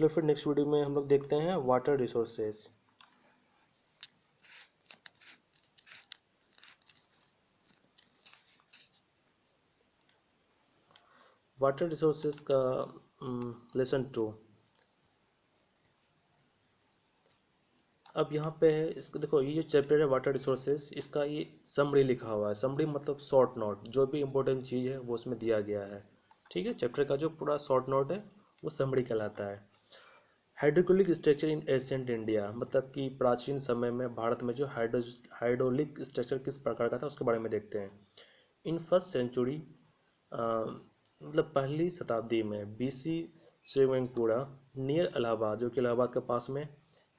चलो फिर next video में हम लोग देखते हैं वाटर रिसोर्सेज। वाटर रिसोर्सेज का लेसन 2। अब यहाँ पे है इसको देखो, ये जो चैप्टर है वाटर रिसोर्सेज, इसका ये समरी लिखा हुआ है। समरी मतलब शॉर्ट नोट, जो भी इम्पोर्टेंट चीज़ है वो उसमें दिया गया है। ठीक है, चैप्टर का जो पूरा शॉर्ट नोट है वो समरी कहलाता है। Hydraulic structure in ancient India, मतलब कि प्राचीन समय में भारत में जो हाइड्रोलिक स्ट्रक्चर किस प्रकार का था उसके बारे में देखते हैं। इन फर्स्ट सेंचुरी, मतलब पहली शताब्दी में BC, श्रीरंगपुरा नियर इलाहाबाद, जो कि इलाहाबाद के पास में,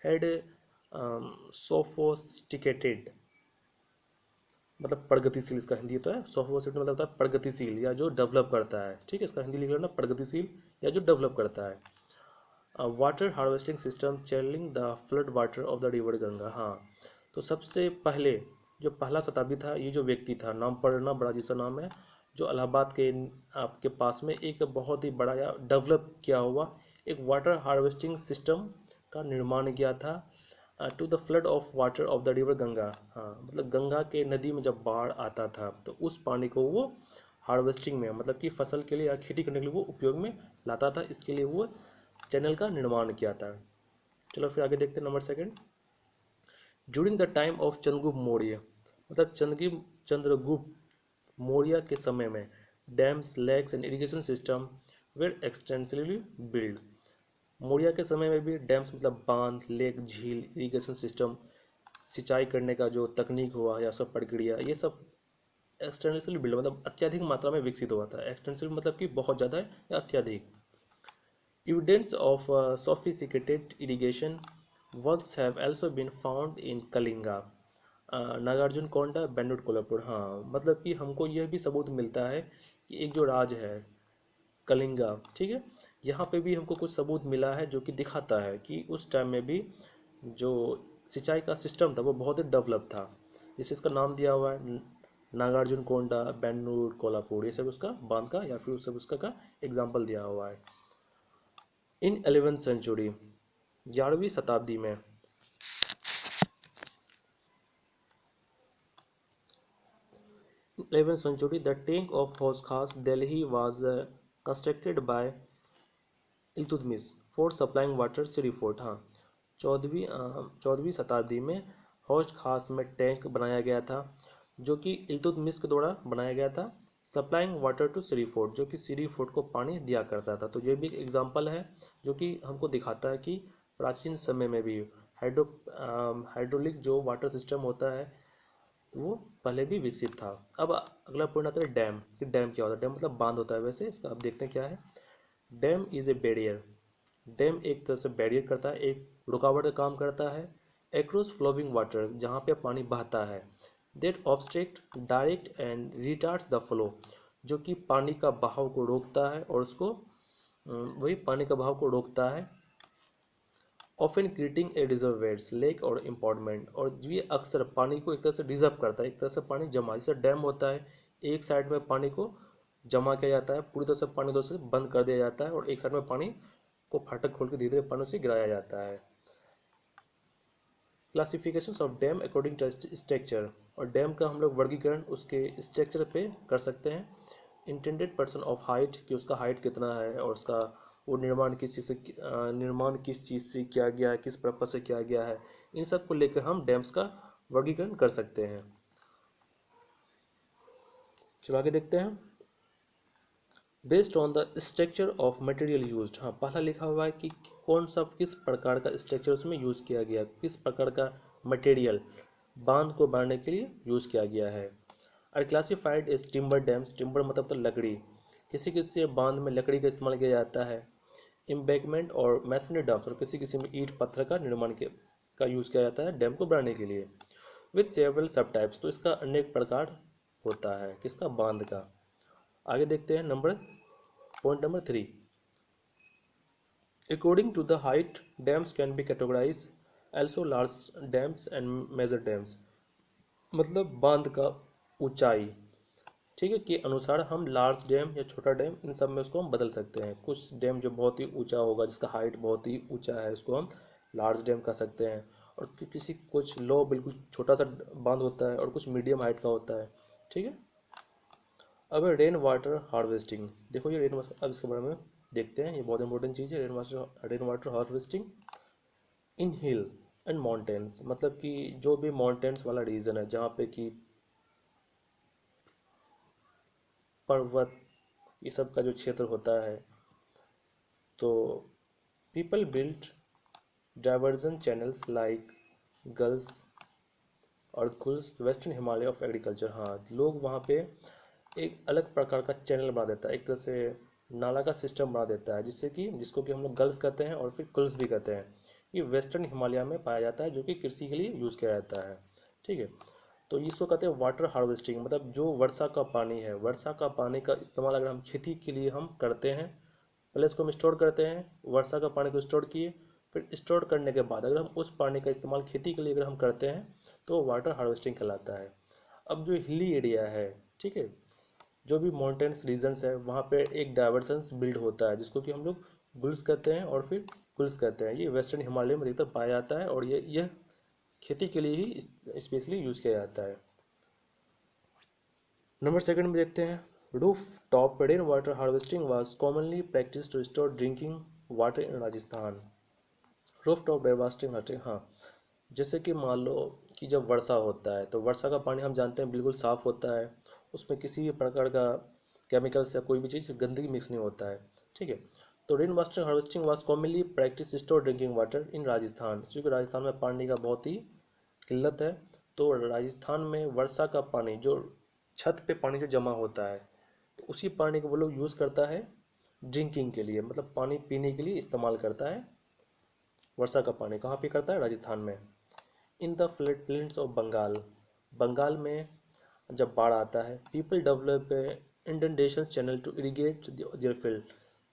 हैड सोफोस्टिकेटेड, मतलब प्रगतिशील, इसका हिंदी तो है सोफोस्टिकेटेड, मतलब होता है प्रगतिशील या जो डेवलप करता है। ठीक है, इसका हिंदी लिख लेना प्रगतिशील या जो डेवलप करता है। Water harvesting system channelling the flood water of the river Ganga. हाँ, तो सबसे पहले जो पहला शताब्दी था, ये जो व्यक्ति था, नाम पढ़ना बड़ा अजीब सा नाम है, जो इलाहाबाद के आपके पास में एक बहुत ही बड़ा या डेवलप किया हुआ एक वाटर हार्वेस्टिंग सिस्टम का निर्माण किया था to the flood of water of the river Ganga. हाँ, मतलब गंगा के नदी में जब बाढ़ आता था तो उस पानी को वो हार्वेस्टिंग में, मतलब कि फसल के लिए या खेती करने के लिए वो उपयोग में लाता था, इसके लिए वो चैनल का निर्माण किया था। चलो फिर आगे देखते हैं number second. During the time of Chandragupta Maurya, मतलब चंद्रगुप्त मौर्य के समय में dams, lakes and irrigation system were extensively build. Maurya के समय में भी डैम्स मतलब बांध, लेक, झील, इरिगेशन सिस्टम, सिंचाई करने का जो तकनीक हुआ या सब प्रक्रिया, ये सब एक्सटेंसिवली बिल्ड मतलब अत्यधिक मात्रा में विकसित हुआ था। एक्सटेंसिव मतलब कि बहुत ज़्यादा या अत्यधिक। Evidence of sophisticated irrigation works have also been found in Kalinga, Nagarjuna कोंडा, बेंडुट कोल्हापुर। हाँ, मतलब कि हमको यह भी सबूत मिलता है कि एक जो राज है कलिंगा, ठीक है, यहाँ पे भी हमको कुछ सबूत मिला है जो कि दिखाता है कि उस टाइम में भी जो सिंचाई का सिस्टम था वो बहुत ही डेवलप था। जिससे इसका नाम दिया हुआ है नागार्जुन कोंडा, बेंडुट कोल्हापुर, ये सब उसका बांध का या फिर उस सब उसका का एग्जाम्पल दिया हुआ है। इन 11th सेंचुरी, 11वीं शताब्दी में, 11th century, the tank of Hausa Khas, Delhi was constructed by Iltutmish for supplying water Siri fort. हाँ, 14वीं शताब्दी में हौज खास में टैंक बनाया गया था जो कि इल्तुतमिश के द्वारा बनाया गया था, supplying water to Siri fort, जो कि सिरी फोर्ट को पानी दिया करता था। तो ये भी एक एग्जाम्पल है जो कि हमको दिखाता है कि प्राचीन समय में भी हाइड्रोलिक जो वाटर सिस्टम होता है वो पहले भी विकसित था। अब अगला पॉइंट आता है डैम, कि डैम क्या होता है। डैम मतलब बांध होता है। वैसे इसका अब देखते हैं क्या है। Dam is a barrier, dam एक तरह से बैरियर करता है, एक रुकावट का काम करता है एक्रोस फ्लोइंग वाटर, जहाँ पे पानी बहता है, that obstruct direct and retards the flow, जो कि पानी का बहाव को रोकता है और उसको वही पानी का बहाव को रोकता है। ऑफन क्रिएटिंग ए रिजर्वेयर्स, लेक और इम्पॉन्डमेंट, और ये अक्सर पानी को एक तरह से रिजर्व करता है, एक तरह से पानी जमा, जैसे डैम होता है एक साइड में पानी को जमा किया जाता है, पूरी तरह से पानी उधर से बंद कर दिया जाता है और एक साइड में पानी को फाटक खोल के धीरे धीरे पानी से गिराया जाता है। Classification of dam according to structure, और डैम का हम लोग वर्गीकरण उसके स्ट्रक्चर पे कर सकते हैं। इंटेंडेड पर्सन ऑफ हाइट, कि उसका हाइट कितना है और उसका वो निर्माण किस चीज़ से किया गया है, किस पर्पज से किया गया है, इन सब को लेकर हम डैम्स का वर्गीकरण कर सकते हैं। चलो आगे देखते हैं। Based on the structure of material used, हाँ, पहला लिखा हुआ है कि कौन सा किस प्रकार का स्ट्रक्चर उसमें यूज़ किया गया, किस प्रकार का मटेरियल बांध को बनाने के लिए यूज़ किया गया है। और classified is timber dams, timber मतलब तो लकड़ी, किसी किसी बांध में लकड़ी का इस्तेमाल किया जाता है। एम्बैंकमेंट और मैसनरी डैम्स, और किसी किसी में ईंट पत्थर का निर्माण का यूज़ किया जाता है डैम को बनाने के लिए। विथ सेवरल सब टाइप्स, तो इसका अनेक प्रकार होता है किसका, बांध का। आगे देखते हैं point number 3। According to the height dams can be categorise also large dams and major dams, मतलब बांध का ऊंचाई, ठीक है, के अनुसार हम लार्ज डैम या छोटा डैम इन सब में उसको हम बदल सकते हैं। कुछ डैम जो बहुत ही ऊंचा होगा, जिसका हाइट बहुत ही ऊंचा है, उसको हम लार्ज डैम कह सकते हैं। और किसी कुछ लो बिल्कुल छोटा सा बांध होता है, और कुछ मीडियम हाइट का होता है। ठीक है। अब रेन वाटर हार्वेस्टिंग, देखो ये रेन वाटर, अब इसके बारे में देखते हैं। ये बहुत इंपॉर्टेंट चीज़ है, rain water harvesting in hill and mountains. मतलब कि जो भी माउंटेन्स वाला रीजन है, जहाँ पे कि पर्वत ये सब का जो क्षेत्र होता है, तो people build diversion channels like girls और खुल्स वेस्टर्न हिमालय ऑफ एग्रीकल्चर। हाँ, लोग वहाँ पे एक अलग प्रकार का चैनल बना देता है, एक तरह से नाला का सिस्टम बना देता है, जिससे कि जिसको कि हम लोग गल्स कहते हैं और फिर कुल्स भी कहते हैं। ये वेस्टर्न हिमालय में पाया जाता है, जो कि कृषि के लिए यूज़ किया जाता है। ठीक है। तो इसको कहते हैं वाटर हार्वेस्टिंग। मतलब जो वर्षा का पानी है, वर्षा का पानी का इस्तेमाल अगर हम खेती के लिए हम करते हैं, पहले इसको हम स्टोर करते हैं, वर्षा का पानी को स्टोर किए, फिर स्टोर करने के बाद अगर हम उस पानी का इस्तेमाल खेती के लिए अगर हम करते हैं, तो वाटर हार्वेस्टिंग कहलाता है। अब जो हिली एरिया है, ठीक है, जो भी माउंटेन्स रीजन्स है, वहाँ पे एक डाइवर्सन्स बिल्ड होता है, जिसको कि हम लोग गुल्स कहते हैं और फिर कुल्स कहते हैं। ये वेस्टर्न हिमालय में अधिकतर पाया जाता है, और यह खेती के लिए ही स्पेशली यूज़ किया जाता है। नंबर सेकंड में देखते हैं, rooftop rain water harvesting was commonly practice to store drinking water in Rajasthan. Rooftop harvesting हटे, हाँ, जैसे कि मान लो कि जब वर्षा होता है, तो वर्षा का पानी हम जानते हैं बिल्कुल साफ़ होता है, उसमें किसी भी प्रकार का केमिकल्स या कोई भी चीज़ गंदगी मिक्स नहीं होता है। ठीक है। तो rain water harvesting was commonly practice store drinking water in Rajasthan. क्योंकि राजस्थान में पानी का बहुत ही किल्लत है, तो राजस्थान में वर्षा का पानी जो छत पे पानी जो जमा होता है, तो उसी पानी को वो लोग यूज़ करता है ड्रिंकिंग के लिए, मतलब पानी पीने के लिए इस्तेमाल करता है। वर्षा का पानी कहाँ पे करता है? राजस्थान में। In the flood plains of Bengal, Bengal में जब बाढ़ आता है, people develop indentation channel to irrigate their field.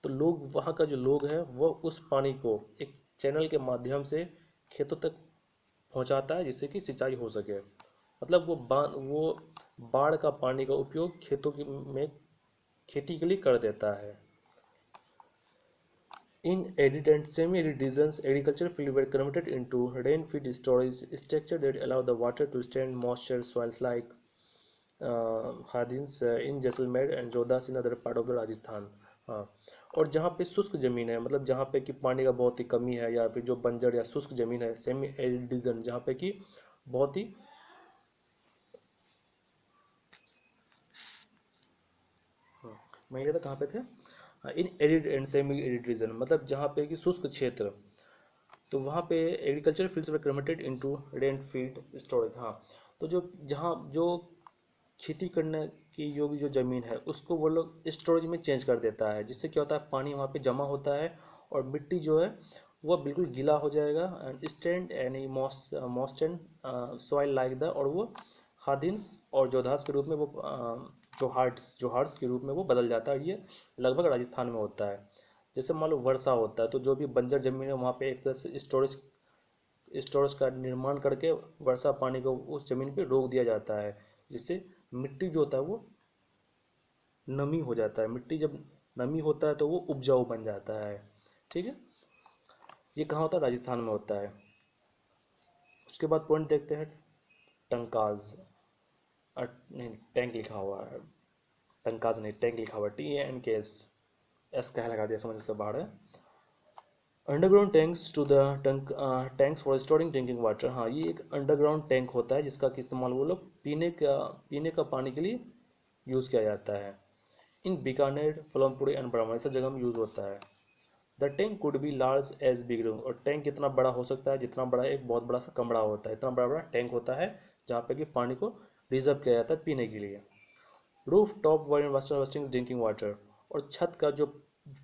तो लोग, वहाँ का जो लोग हैं, वो उस पानी को एक चैनल के माध्यम से खेतों तक पहुँचाता है, जिससे कि सिंचाई हो सके। मतलब वो बाढ़ का पानी का उपयोग खेतों की में खेती के लिए कर देता है। In arid and semi-arid regions, agricultural fields were converted into rain-fed storage structures that allow the water to stand moisture. Soils like Hadins in Jaisalmer and Jodas in other part of the Rajasthan। हाँ, और जहाँ पे शुष्क ज़मीन है, मतलब जहाँ पे कि पानी का बहुत ही कमी है, या फिर जो बंजर या शुष्क ज़मीन है, सेमी एरिड रीजन, जहाँ पे कि बहुत ही, हाँ, मैं ये था कहाँ पे थे, in arid and semi arid region, मतलब जहाँ पे कि शुष्क क्षेत्र, तो वहाँ पे agriculture fields were converted into rain field storage. हाँ, तो जो जहाँ जो खेती करने की योग्य जो ज़मीन है, उसको वो लोग स्टोरेज में चेंज कर देता है, जिससे क्या होता है, पानी वहाँ पे जमा होता है, और मिट्टी जो है वह बिल्कुल गीला हो जाएगा, and stand any most and soil like the, और वो हादिन्स और जोधास के रूप में वो जोहार्ट्स के रूप में वो बदल जाता है। ये लगभग राजस्थान में होता है। जैसे मान लो वर्षा होता है, तो जो भी बंजर जमीन है, वहाँ पे एक तरह से स्टोरेज का निर्माण करके वर्षा पानी को उस जमीन पे रोक दिया जाता है, जिससे मिट्टी जो होता है वो नमी हो जाता है। मिट्टी जब नमी होता है, तो वो उपजाऊ बन जाता है। ठीक है। ये कहाँ होता है? राजस्थान में होता है। उसके बाद पॉइंट देखते हैं, टंकाज, नहीं, टैंक लिखा हुआ है, टंकाज नहीं, टैंक लिखा हुआ है, TANKS, एस कह लगा दिया, समझ से बाहर है। Underground tanks to the tanks for storing drinking water. हाँ, ये एक अंडरग्राउंड टैंक होता है, जिसका कि इस्तेमाल वो लोग पीने का पानी के लिए यूज़ किया जाता है। इन बीकानेर, फलमपुरी एंड ब्रह्मा, ये सब जगह में यूज़ होता है। The tank could be large as big room, और टैंक कितना बड़ा हो सकता है, जितना बड़ा एक बहुत बड़ा सा कमरा होता है, इतना बड़ा बड़ा टैंक होता है, जहाँ पे कि पानी को रिजर्व किया जाता है पीने के लिए। Roof top water harvesting drinking water, और छत का जो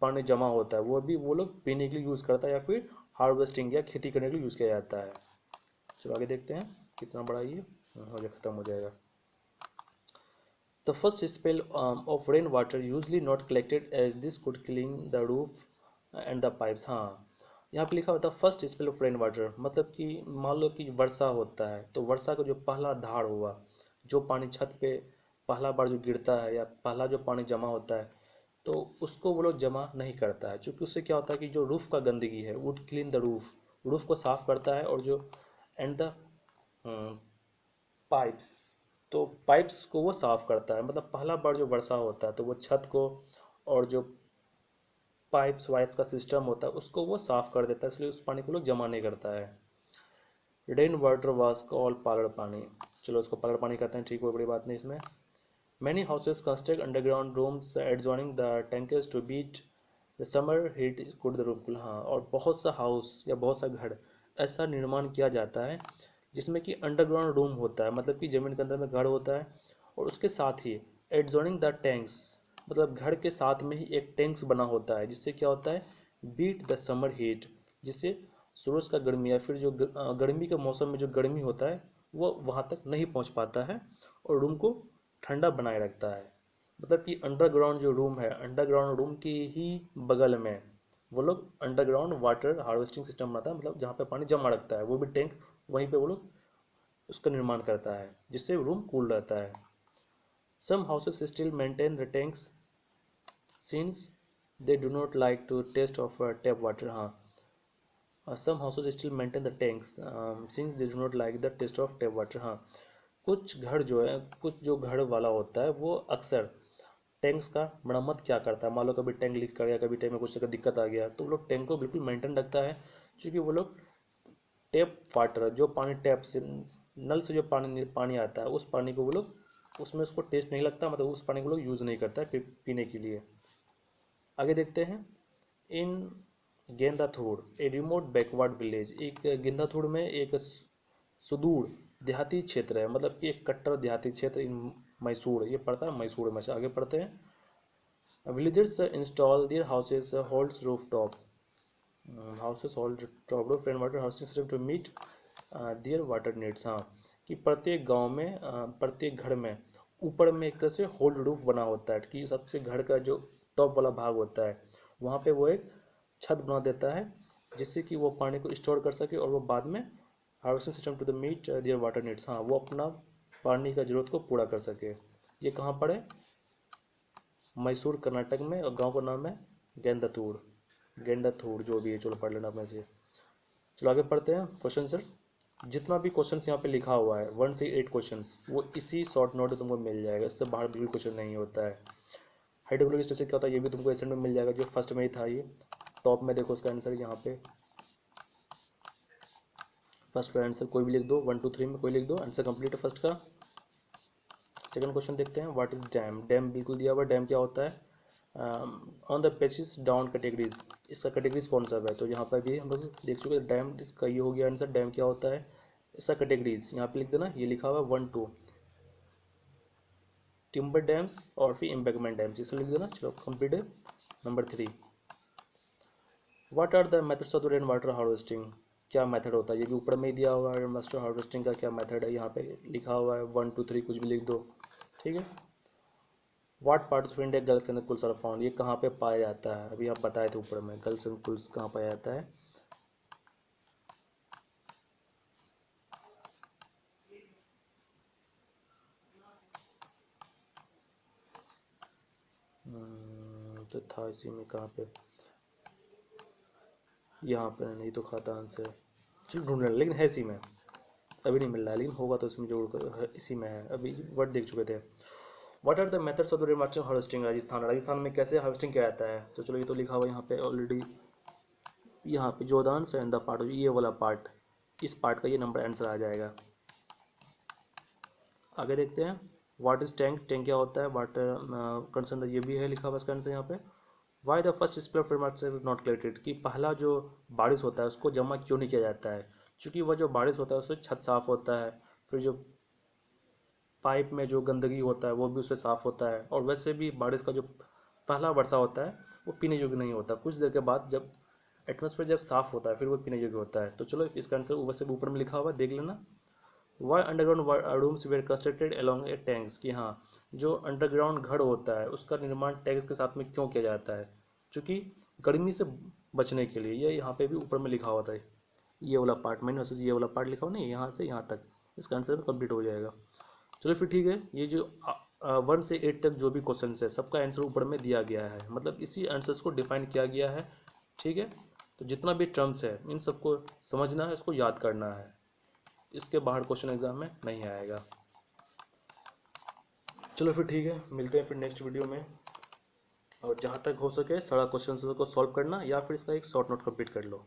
पानी जमा होता है, वो भी वो लोग पीने के लिए यूज़ करता है, या फिर हार्वेस्टिंग या खेती करने के लिए यूज़ किया जाता है। चलो आगे देखते हैं कितना बड़ा ये हो जाए, खत्म हो जाएगा। The first spell of rain water usually not collected as this could clean the roof and the pipes. हाँ, यहाँ पे लिखा होता है first spell of rain water, मतलब कि मान लो कि वर्षा होता है, तो वर्षा का जो पहला धार हुआ, जो पानी छत पे पहला बार जो गिरता है या पहला जो पानी जमा होता है तो उसको वो लोग जमा नहीं करता है, क्योंकि उससे क्या होता है कि जो रूफ़ का गंदगी है वुड क्लीन द रूफ़ को साफ़ करता है। और जो एंड द पाइप्स, तो पाइप्स को वो साफ़ करता है। मतलब पहला बार जो वर्षा होता है तो वो छत को और जो पाइप्स वाइप का सिस्टम होता है उसको वो साफ़ कर देता है, इसलिए उस पानी को लोग जमा नहीं करता है। Rain water was called Pagar पानी, चलो उसको पागड़ पानी कहते हैं, ठीक, कोई बड़ी बात नहीं इसमें। Many houses construct underground rooms adjoining the tankers to beat the summer heat could the room cool. हाँ, और बहुत सा हाउस या बहुत सा घर ऐसा निर्माण किया जाता है जिसमें कि अंडरग्राउंड रूम होता है, मतलब कि ज़मीन के अंदर में घर होता है, और उसके साथ ही एडजॉइनिंग द टैंक्स, मतलब घर के साथ में ही एक टैंक्स बना होता है, जिससे क्या होता है बीट द समर हीट, जिससे सूरज का गर्मी या फिर जो गर्मी के मौसम में जो गर्मी होता है वो वहाँ तक नहीं पहुँच पाता है और रूम को ठंडा बनाए रखता है। मतलब कि अंडरग्राउंड जो रूम है, अंडरग्राउंड रूम के ही बगल में वो लोग अंडरग्राउंड वाटर हार्वेस्टिंग सिस्टम बनाता है, मतलब जहाँ पे पानी जमा रखता है वो भी टैंक, वहीं पे वो लोग उसका निर्माण करता है जिससे रूम कूल रहता है। Some houses still maintain the tanks since they do not like to taste of tap water. हाँ, some houses still maintain the tanks since they do not like the taste of tap water. हाँ, कुछ घर जो है, कुछ जो घर वाला होता है वो अक्सर टैंक्स का मरम्मत क्या करता है, मान लो कभी टैंक लीक कर गया, कभी टैंक में कुछ तरह का दिक्कत आ गया, तो वो लोग टैंक को बिल्कुल मेंटेन रखता है, क्योंकि वो लोग टैप वाटर जो पानी टैप से नल से जो पानी पानी आता है उस पानी को वो लोग उसमें उसको टेस्ट नहीं लगता, मतलब उस पानी को लोग यूज़ नहीं करता है पीने के लिए। आगे देखते हैं। इन गेंदाथोड़ ए रिमोट बैकवर्ड विलेज, एक गेंदाथोड़ में एक सुदूर देहाती क्षेत्र है, मतलब कि एक कट्टर देहाती क्षेत्र इन मैसूर, ये पड़ता है मैसूर में से। आगे पढ़ते हैं। Villagers install their houses holds rooftop, houses hold top roof rain water housing system to meet their water needs. हाँ, कि प्रत्येक गांव में प्रत्येक घर में ऊपर में एक तरह से होल्ड रूफ बना होता है, कि सबसे घर का जो टॉप वाला भाग होता है वहाँ पे वो एक छत बना देता है जिससे कि वो पानी को स्टोर कर सके और वो बाद में harvesting system to the meet their water needs. हाँ, वो अपना पानी का जरूरत को पूरा कर सके। ये कहाँ पर है? मैसूर कर्नाटक में, और गांव का नाम है गेंदथूड़, गेंदाथूड़ जो भी है, चलो पढ़ लेना अपने से। चलो आगे पढ़ते हैं क्वेश्चन सर। जितना भी क्वेश्चंस यहाँ पे लिखा हुआ है 1 से 8 क्वेश्चंस वो इसी शॉर्ट नोट में तुमको मिल जाएगा, इससे बाहर बिल्कुल क्वेश्चन नहीं होता है। हाइड्रोग्लिक स्ट्रक्चर क्या होता है ये भी तुमको एसेंट में मिल जाएगा, जो फर्स्ट में ही था, ये टॉप में देखो उसका आंसर यहाँ पे फर्स्ट का आंसर कोई भी लिख दो, 1 2 3 में कोई लिख दो, आंसर कंप्लीट है फर्स्ट का। सेकंड क्वेश्चन देखते हैं। What is damn? डैम बिल्कुल दिया हुआ, डैम क्या होता है? On the basis down categories, इसका कैटेगरीज कौन सा है? तो यहाँ पर भी हम लोग देख चुके हैं डैम, इसका ये हो गया आंसर, डैम क्या होता है, इसका कैटेगरीज यहाँ पे लिख देना, ये लिखा हुआ है 1 2 टिम्बर डैम्स और फिर एम्बैंकमेंट डैम्स, इसे लिख देना। चलो कंप्लीट है। Number 3, what are the methods of the rain water harvesting? क्या मेथड होता है? ये भी ऊपर में ही दिया हुआ है, रेन वाटर हार्वेस्टिंग का क्या मेथड है यहाँ पे लिखा हुआ है, 1 2 3 कुछ भी लिख दो, ठीक है। What parts of India guls and kuls are found? ये कहाँ पे पाया जाता है? अभी आप बताए थे ऊपर में, गर्ल्स एंड कुल्स कहाँ पाया जाता है? तो था इसी में, कहाँ पे? यहाँ पे नहीं तो खाता आंसर, चलो ढूंढ रहे, लेकिन है इसी में, अभी नहीं मिल रहा है, लेकिन होगा तो इसमें जरूर इसी में है, अभी वर्ड देख चुके थे। What are the methods of the rain water harvesting? Rajasthan, Rajasthan में कैसे हार्वेस्टिंग किया जाता है? तो चलो ये तो लिखा हुआ यहाँ पे ऑलरेडी, यहाँ पे जोदान से द पार्ट, ये वाला पार्ट, इस पार्ट का ये नंबर आंसर आ जाएगा। आगे देखते हैं। What is tank? टैंक क्या होता है? वाटर कंसर्न, ये भी है लिखा हुआ इसका आंसर यहाँ पे। Why the first spray of rain not collected? कि पहला जो बारिश होता है उसको जमा क्यों नहीं किया जाता है? क्योंकि वह जो बारिश होता है उससे छत साफ होता है, फिर जो पाइप में जो गंदगी होता है वो भी उससे साफ होता है, और वैसे भी बारिश का जो पहला वर्षा होता है वो पीने योग्य नहीं होता, कुछ देर के बाद जब एटमोसफेयर जब साफ होता है फिर वो पीने योग्य होता है। तो चलो इसका आंसर वैसे भी ऊपर में लिखा हुआ है, देख लेना। Why underground rooms were constructed along a tanks? कि हाँ, जो अंडरग्राउंड घर होता है उसका निर्माण टैंक्स के साथ में क्यों किया जाता है? क्योंकि गर्मी से बचने के लिए, ये यहाँ पे भी ऊपर में लिखा हुआ था, ये वाला पार्ट मैंने सोचा ये वाला पार्ट लिखा हो नहीं, यहाँ से यहाँ तक इसका आंसर कंप्लीट हो जाएगा। चलो फिर ठीक है, ये जो 1 से 8 तक जो भी क्वेश्चन है सबका आंसर ऊपर में दिया गया है, मतलब इसी आंसर्स को डिफाइन किया गया है। ठीक है, तो जितना भी टर्म्स है इन सबको समझना है, इसको याद करना है, इसके बाहर क्वेश्चन एग्जाम में नहीं आएगा। चलो फिर ठीक है, मिलते हैं फिर नेक्स्ट वीडियो में। और जहाँ तक हो सके सारा क्वेश्चन को सॉल्व करना, या फिर इसका एक शॉर्ट नोट कंप्लीट कर लो।